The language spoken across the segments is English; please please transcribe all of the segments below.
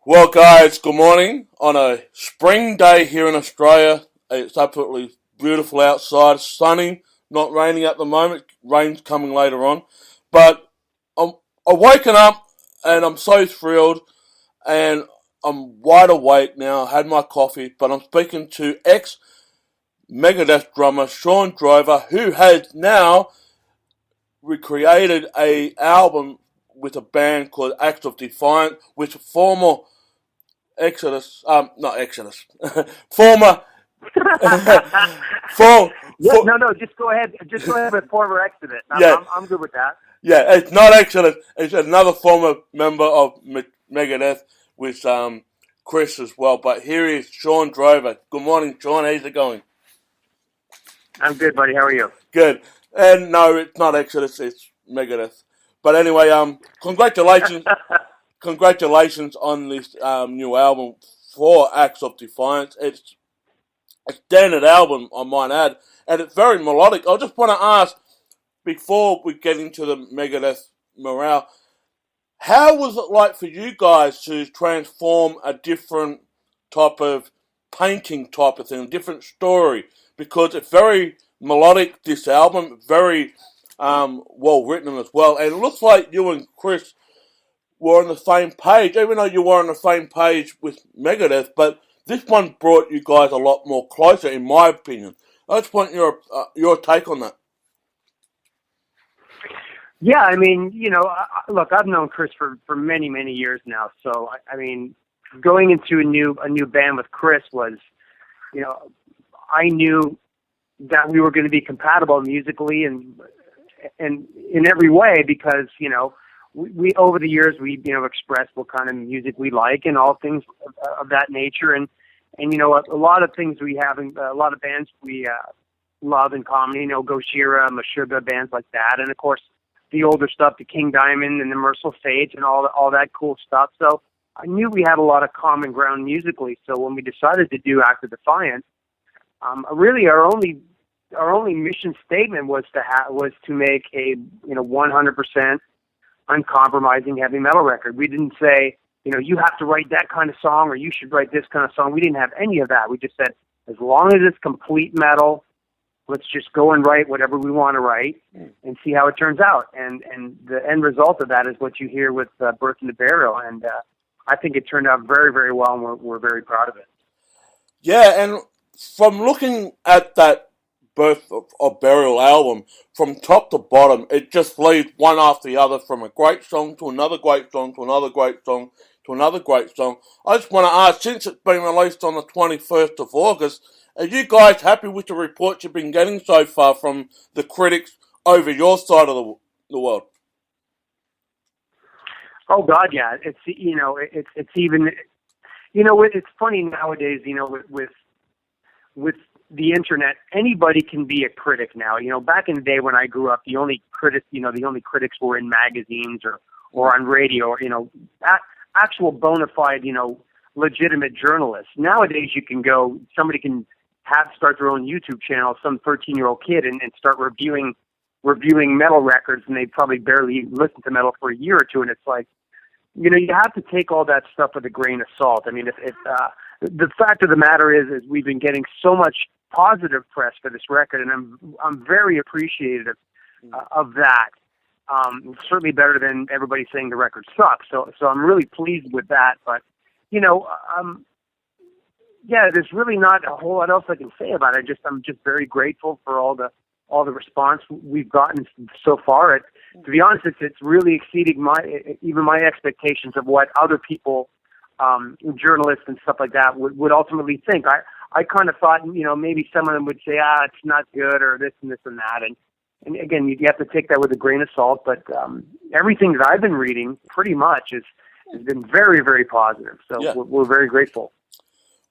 Well, guys, good morning on a spring day here in Australia. It's absolutely beautiful outside, sunny, not raining at the moment. Rain's coming later on, but I'm waking up and I'm so thrilled, and I'm wide awake now. I had my coffee, but I'm speaking to ex-Megadeth drummer Shawn Drover, who has now recreated a album with a band called Act of Defiance, with former not Exodus, former, for, Yeah, no, just go ahead. Just go ahead with former Exodus. yeah, I'm good with that. yeah, it's not Exodus, it's another former member of Megadeth with, Chris as well, but here is Shawn Drover. Good morning, Shawn, how's it going? I'm good, buddy. How are you? Good, and no, it's not Exodus, it's Megadeth, but anyway, congratulations on this, new album for Acts of Defiance. It's a standard album, I might add, and it's very melodic. I just want to ask, before we get into the Megadeth morale, how was it like for you guys to transform a different type of painting type of thing, a different story? Because it's very melodic, this album, very well written as well, and it looks like you and Chris were on the same page, even though you were on the same page with Megadeth, but this one brought you guys a lot more closer, in my opinion. I just want your take on that. Yeah, I mean, look, I've known Chris for many, many years now. So, I mean, going into a new band with Chris was, I knew that we were going to be compatible musically and in every way because, we over the years we expressed what kind of music we like and all things of that nature and a lot of things we have in a lot of bands we love in common, Gojira, Meshuggah, bands like that, and of course the older stuff, the King Diamond and the Merciful Fate and all that cool stuff. So I knew we had a lot of common ground musically. So when we decided to do Act of Defiance, really our only mission statement was to make a 100% uncompromising heavy metal record. We didn't say, you have to write that kind of song or you should write this kind of song. We didn't have any of that. We just said, as long as it's complete metal, let's just go and write whatever we want to write and see how it turns out. And the end result of that is what you hear with Birth and the Burial. And I think it turned out very, very well, and we're very proud of it. Yeah, and from looking at that Birth of Burial album, from top to bottom, it just leads one after the other, from a great song to another great song to another great song to another great song. I just want to ask, since it's been released on the 21st of August, are you guys happy with the reports you've been getting so far from the critics over your side of the world? Oh God, yeah. It's it's even it's funny nowadays. With the internet, anybody can be a critic now. Back in the day when I grew up, the only critics were in magazines or on radio, or actual bona fide, legitimate journalists. Nowadays, you can go. Somebody can start their own YouTube channel, some 13-year-old kid, and start reviewing metal records, and they probably barely listen to metal for a year or two, and it's like, you have to take all that stuff with a grain of salt. I mean, if the fact of the matter is we've been getting so much positive press for this record, and I'm very appreciative of that. Certainly better than everybody saying the record sucks. So I'm really pleased with that. But yeah, there's really not a whole lot else I can say about it. I'm just very grateful for all the response we've gotten so far. To be honest, it's really exceeding my expectations of what other people, journalists and stuff like that would ultimately think. I kind of thought, maybe some of them would say, it's not good, or this and this and that. And again, you have to take that with a grain of salt. But everything that I've been reading pretty much has been very, very positive. So yeah. We're very grateful.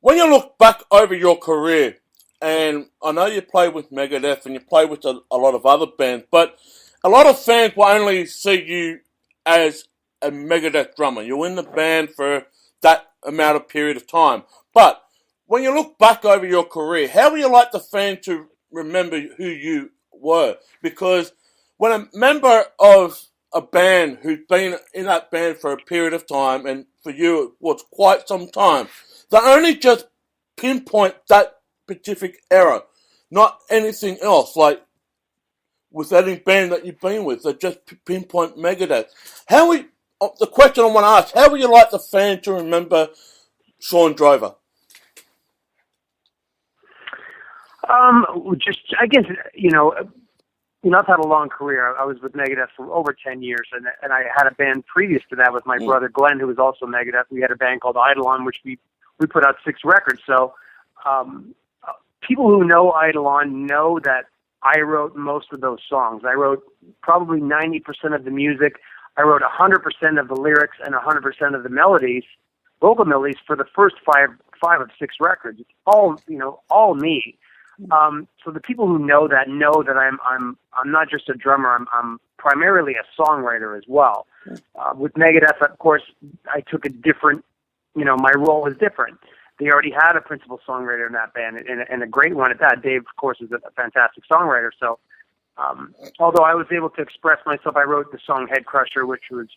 When you look back over your career, and I know you play with Megadeth and you play with a lot of other bands, but a lot of fans will only see you as a Megadeth drummer. You're in the band for that amount of period of time. But when you look back over your career, how would you like the fans to remember who you were? Because when a member of a band who's been in that band for a period of time, and for you it was quite some time, they only just pinpoint that specific era, not anything else, like with any band that you've been with, they just pinpoint Megadeth. The question I want to ask, how would you like the fan to remember Shawn Drover? I guess, I've had a long career. I was with Megadeth for over 10 years, and I had a band previous to that with my brother Glenn, who was also Megadeth. We had a band called Eidolon, which we put out 6 records. So people who know Eidolon know that I wrote most of those songs. I wrote probably 90% of the music. I wrote 100% of the lyrics and 100% of the melodies, vocal melodies, for the first five of 6 records. It's all me. So the people who know that I'm not just a drummer. I'm primarily a songwriter as well. With Megadeth, of course, I took a different. My role was different. They already had a principal songwriter in that band, and a great one at that. Dave, of course, is a fantastic songwriter. So, although I was able to express myself, I wrote the song "Head Crusher," which was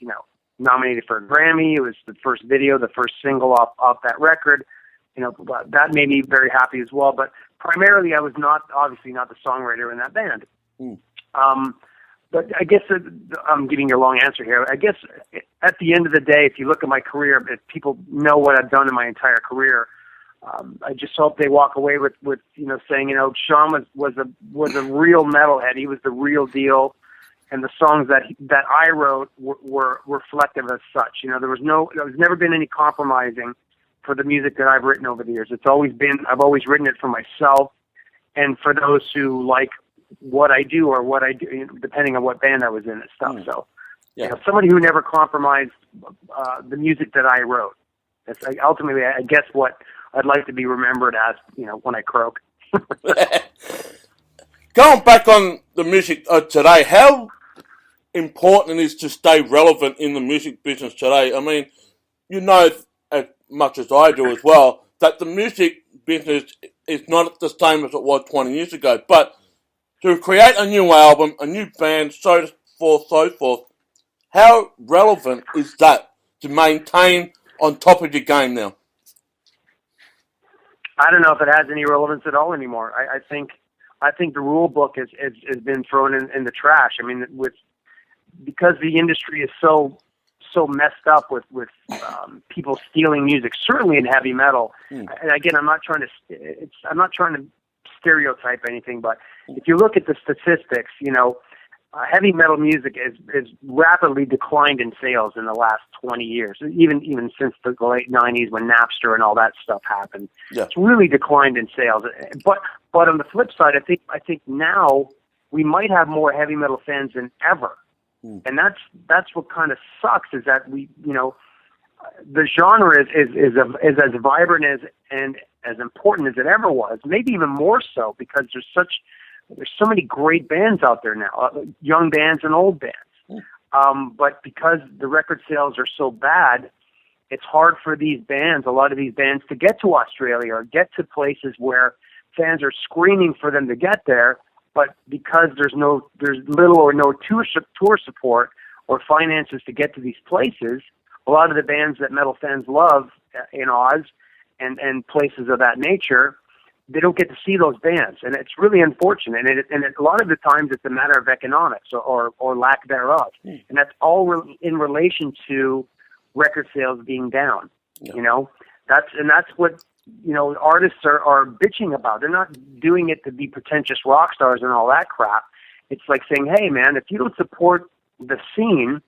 nominated for a Grammy. It was the first video, the first single off that record. That made me very happy as well. But primarily, I was obviously not the songwriter in that band. But I guess I'm giving you a long answer here. I guess at the end of the day, if you look at my career, if people know what I've done in my entire career, I just hope they walk away with saying, Shawn was a real metalhead. He was the real deal, and the songs that I wrote were reflective as such. There's never been any compromising for the music that I've written over the years. I've always written it for myself and for those who like what I do or what I do, depending on what band I was in and stuff. So, somebody who never compromised the music that I wrote. That's ultimately, I guess, what I'd like to be remembered as, when I croak. Going back on the music today, how important it is to stay relevant in the music business today? I mean, as much as I do as well, that the music business is not the same as it was 20 years ago, but to create a new album, a new band, so forth, how relevant is that to maintain on top of your game now? I don't know if it has any relevance at all anymore. I think the rule book has been thrown in the trash. I mean, because the industry is so messed up with people stealing music, certainly in heavy metal. And again, I'm not trying to stereotype anything, but if you look at the statistics, heavy metal music is rapidly declined in sales in the last 20 years, even since the late 90s when Napster and all that stuff happened. Yeah. It's really declined in sales. But on the flip side, I think now we might have more heavy metal fans than ever. And that's what kind of sucks, is that the genre is as vibrant and as important as it ever was, maybe even more so, because there's so many great bands out there now, young bands and old bands. But because the record sales are so bad, it's hard for a lot of these bands to get to Australia or get to places where fans are screaming for them to get there. But because there's little or no tour support or finances to get to these places, a lot of the bands that metal fans love in Oz and places of that nature, they don't get to see those bands, and it's really unfortunate. And a lot of the times it's a matter of economics or lack thereof, and that's all in relation to record sales being down. Yeah. That's what artists are bitching about. They're not doing it to be pretentious rock stars and all that crap. It's like saying, hey man, if you don't support the scene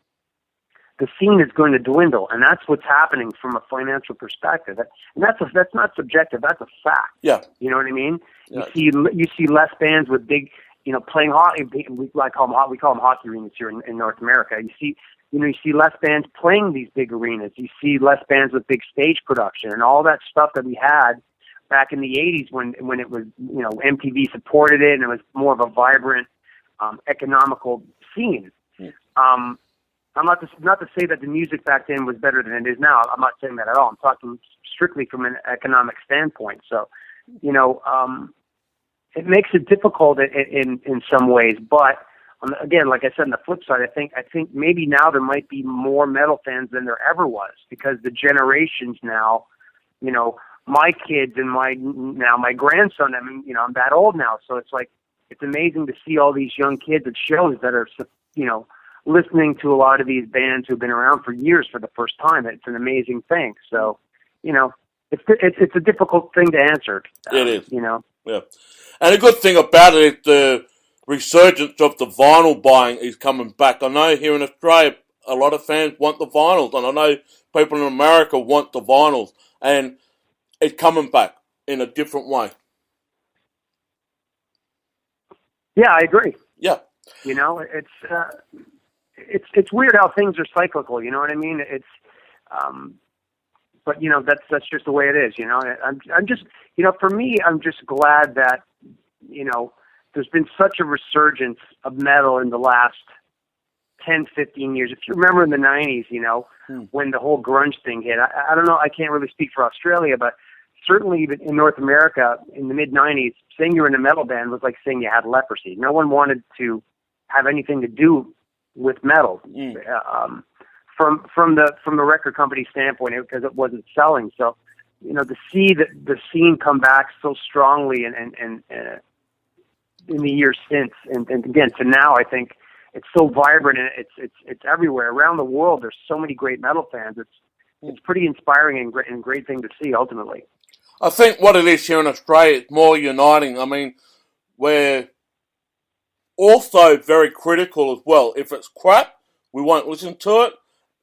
is going to dwindle, and that's what's happening from a financial perspective. And that's not subjective. That's a fact. Yeah, you know what I mean. Yeah. You see less bands with big, playing hockey. We call them hockey arenas here in North America. You see less bands playing these big arenas. You see less bands with big stage production and all that stuff that we had back in the '80s when it was MTV supported it and it was more of a vibrant, economical scene. I'm not to say that the music back then was better than it is now. I'm not saying that at all. I'm talking strictly from an economic standpoint. So, it makes it difficult in some ways. But again, like I said, on the flip side, I think maybe now there might be more metal fans than there ever was, because the generations now, you know, my kids and my grandson, I mean, you know, I'm that old now, so it's like, it's amazing to see all these young kids at shows that are, you know, listening to a lot of these bands who've been around for years for the first time. It's an amazing thing. So, you know, it's a difficult thing to answer. It is. You know. Yeah. And a good thing about it is the resurgence of the vinyl buying is coming back. I know here in Australia, a lot of fans want the vinyls, and I know people in America want the vinyls, and it's coming back in a different way. Yeah, I agree. Yeah. You know, it's weird how things are cyclical. You know what I mean? But you know, that's just the way it is. You know, I'm just, you know, for me, I'm just glad that, you know, there's been such a resurgence of metal in the last 10, 15 years. If you remember in the 90s, you know, when the whole grunge thing hit, I don't know, I can't really speak for Australia, but certainly even in North America in the mid-90s, saying you were in a metal band was like saying you had leprosy. No one wanted to have anything to do with metal from the record company standpoint, because it wasn't selling. So, you know, to see the scene come back so strongly and in the years since, and again to now, I think it's so vibrant and it's everywhere around the world. There's so many great metal fans. It's pretty inspiring and great thing to see ultimately. I think what it is here in Australia is more uniting. I mean, we're also very critical as well. If it's crap, we won't listen to it.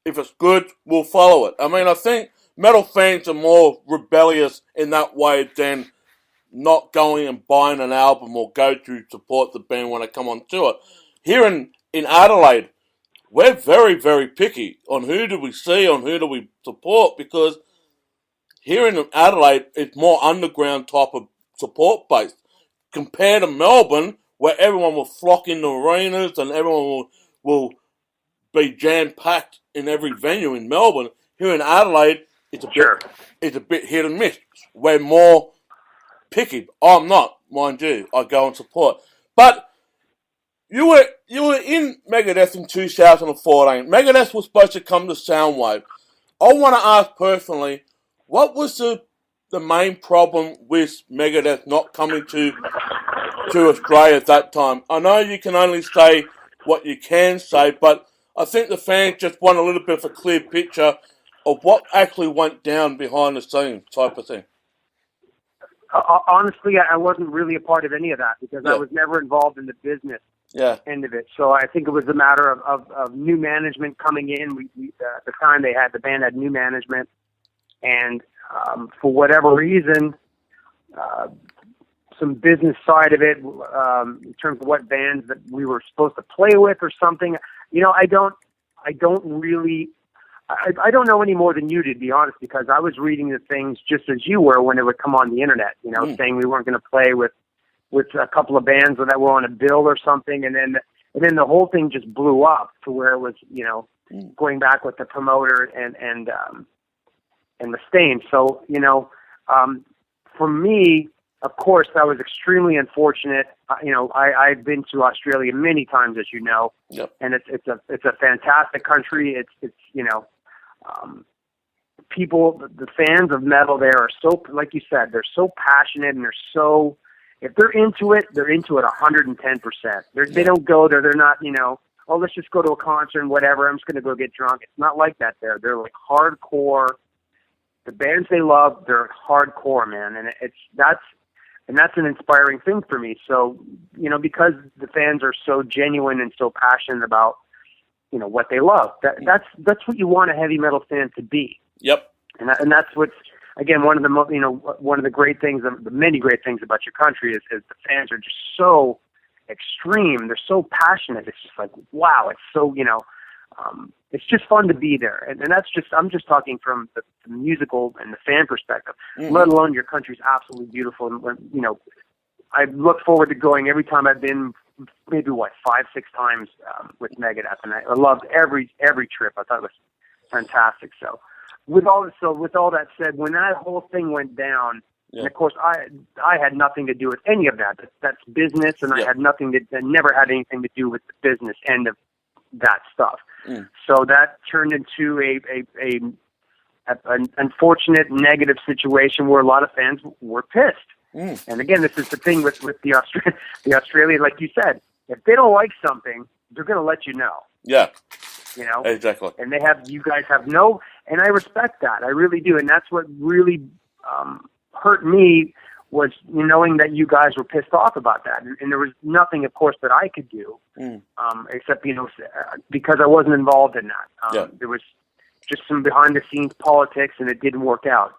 If it's good, we'll follow it. I mean, I think metal fans are more rebellious in that way than not going and buying an album or go to support the band when they come on tour. Here in Adelaide, we're very, very picky on who do we see, on who do we support, because here in Adelaide, it's more underground type of support base. Compared to Melbourne, where everyone will flock into arenas and everyone will be jam-packed in every venue in Melbourne. Here in Adelaide, it's a bit hit and miss. We're more picky. I'm not, mind you. I go and support. But you were in Megadeth in 2014. Megadeth was supposed to come to Soundwave. I want to ask personally, what was the main problem with Megadeth not coming to Australia at that time? I know you can only say what you can say, but I think the fans just want a little bit of a clear picture of what actually went down behind the scenes type of thing. Honestly, I wasn't really a part of any of that because I was never involved in the business end of it. So I think it was a matter of new management coming in. At the time the band had new management, and for whatever reason, some business side of it, in terms of what bands that we were supposed to play with or something. You know, I don't know any more than you did, to be honest, because I was reading the things just as you were when it would come on the internet, you know, saying we weren't going to play with a couple of bands that were on a bill or something, and then the whole thing just blew up to where it was, you know, going back with the promoter and Mustaine. So, you know, for me, of course, that was extremely unfortunate. You know, I've been to Australia many times, as you know, and it's a fantastic country. It's you know, people, the fans of metal there are so, like you said, they're so passionate and they're so, if they're into it 110%. They don't go there. They're not, you know, oh, let's just go to a concert and whatever. I'm just going to go get drunk. It's not like that there. They're like hardcore. The bands they love, they're hardcore, man, and that's an inspiring thing for me. So, you know, because the fans are so genuine and so passionate about, you know, what they love, that's what you want a heavy metal fan to be. Yep. And that's what's, again, one of the great things, the many great things about your country is the fans are just so extreme. They're so passionate. It's just like, wow, it's so, you know, it's just fun to be there. And that's just, I'm just talking from the musical and the fan perspective, let alone your country's absolutely beautiful. And when, you know, I look forward to going every time. I've been maybe 5-6 times with Megadeth, and I loved every trip. I thought it was fantastic. So with all that said, when that whole thing went down, And of course, I had nothing to do with any of that. That's business, and I had nothing I never had anything to do with the business end of that stuff. So that turned into an unfortunate negative situation where a lot of fans were pissed. And again, this is the thing with the Australian, like you said, if they don't like something, they're going to let you know. Yeah. You know? Exactly. And you guys have no, and I respect that. I really do. And that's what really hurt me, was knowing that you guys were pissed off about that. And there was nothing, of course, that I could do, except, because I wasn't involved in that. There was just some behind-the-scenes politics, and it didn't work out.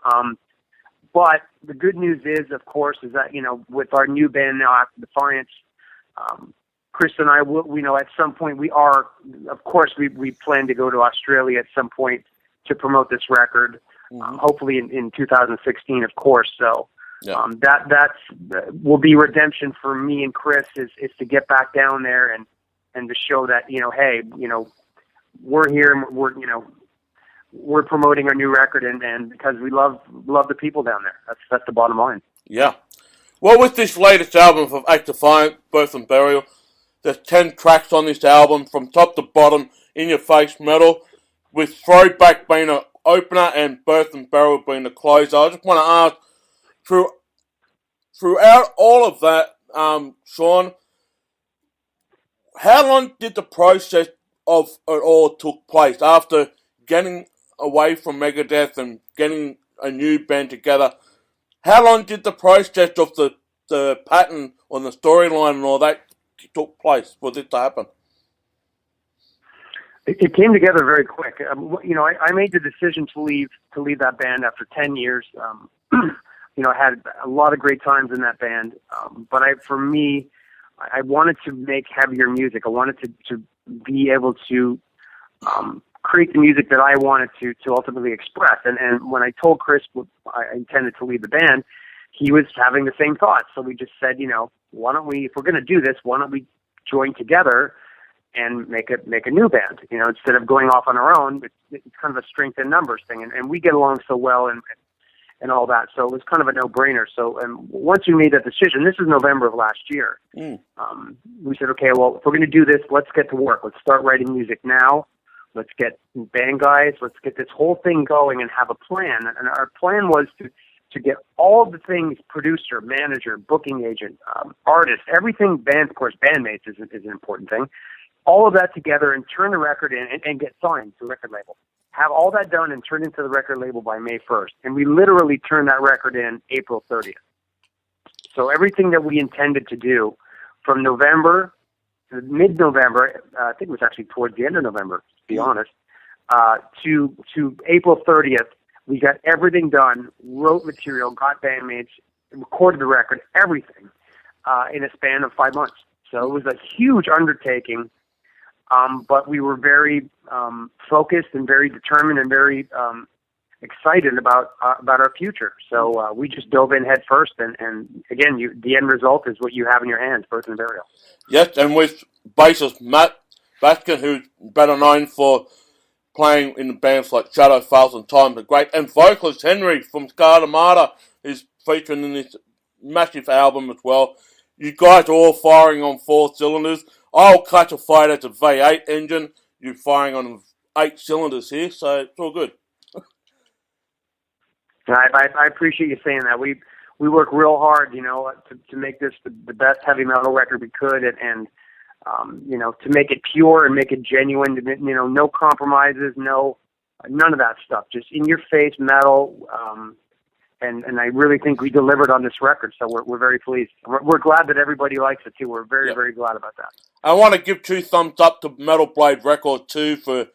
But the good news is, of course, is that, with our new band now, Act of Defiance, Chris and I will, at some point we plan to go to Australia at some point to promote this record, hopefully in 2016, of course. So that's will be redemption for me and Chris, is to get back down there and to show that, hey, we're here and we're promoting our new record, and because we love the people down there. That's the bottom line. Yeah. Well, with this latest album of Act of Defiance, Birth and Burial, there's 10 tracks on this album, from top to bottom, in-your-face metal, with Throwback being an opener and Birth and Burial being the closer. I just want to ask, throughout all of that, Shawn, how long did the process of it all took place after getting away from Megadeth and getting a new band together? How long did the process of the pattern on the storyline and all that took place for this to happen? It came together very quick. I made the decision to leave that band after 10 years. I had a lot of great times in that band, but for me, I wanted to make heavier music. I wanted to be able to create the music that I wanted to ultimately express. And when I told Chris I intended to leave the band, he was having the same thoughts. So we just said, why don't we, if we're going to do this, why don't we join together and make a new band? Instead of going off on our own, it's kind of a strength in numbers thing. And we get along so well and all that. So it was kind of a no-brainer. So once we made that decision, this is November of last year, we said, okay, well, if we're going to do this, let's get to work. Let's start writing music now. Let's get band guys. Let's get this whole thing going and have a plan. And our plan was to get all the things, producer, manager, booking agent, artist, everything, band, of course, bandmates is an important thing. All of that together and turn the record in and get signed to a record label. Have all that done and turned into the record label by May 1st. And we literally turned that record in April 30th. So everything that we intended to do from November to mid-November, I think it was actually towards the end of November, to be honest, to April 30th, we got everything done, wrote material, got bandmates, recorded the record, everything, in a span of 5 months. So it was a huge undertaking, but we were very focused and very determined and very excited about our future. So we just dove in head first, and again, the end result is what you have in your hands, Birth and Burial. Yes, and with bassist Matt Baskin, who's better known for playing in bands like Shadow Falls and Time the Great, and vocalist Henry from Scarlet Martyr is featuring in this massive album as well. You guys are all firing on 4 cylinders. I'll classify it as a V8 engine. You're firing on 8 cylinders here, so it's all good. I appreciate you saying that. We work real hard, to make this the best heavy metal record we could, and to make it pure and make it genuine. No compromises, none of that stuff. Just in your face metal. And I really think we delivered on this record, so we're very pleased. We're glad that everybody likes it too. We're very, very glad about that. I want to give 2 thumbs up to Metal Blade Record 2 for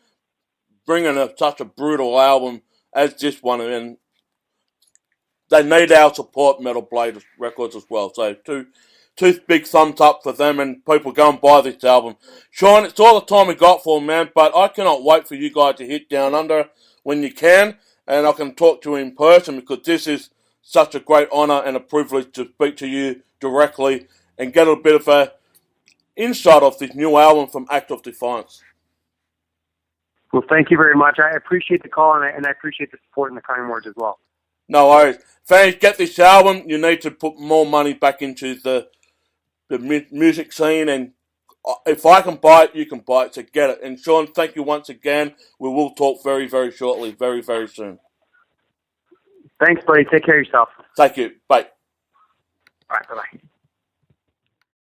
bringing such a brutal album as this one, and they need our support, Metal Blade Records, as well. So two big thumbs up for them, and people go and buy this album. Shawn, it's all the time we got for, man, but I cannot wait for you guys to hit Down Under when you can, and I can talk to you in person, because this is such a great honour and a privilege to speak to you directly and get a bit of a insight of this new album from Act of Defiance. Well, thank you very much. I appreciate the call, and I appreciate the support and the kind words as well. No worries. Fans, get this album. You need to put more money back into the music scene, and if I can buy it, you can buy it, so get it. And Shawn, thank you once again. We will talk very, very shortly, very, very soon. Thanks, buddy. Take care of yourself. Thank you. Bye. All right, bye-bye.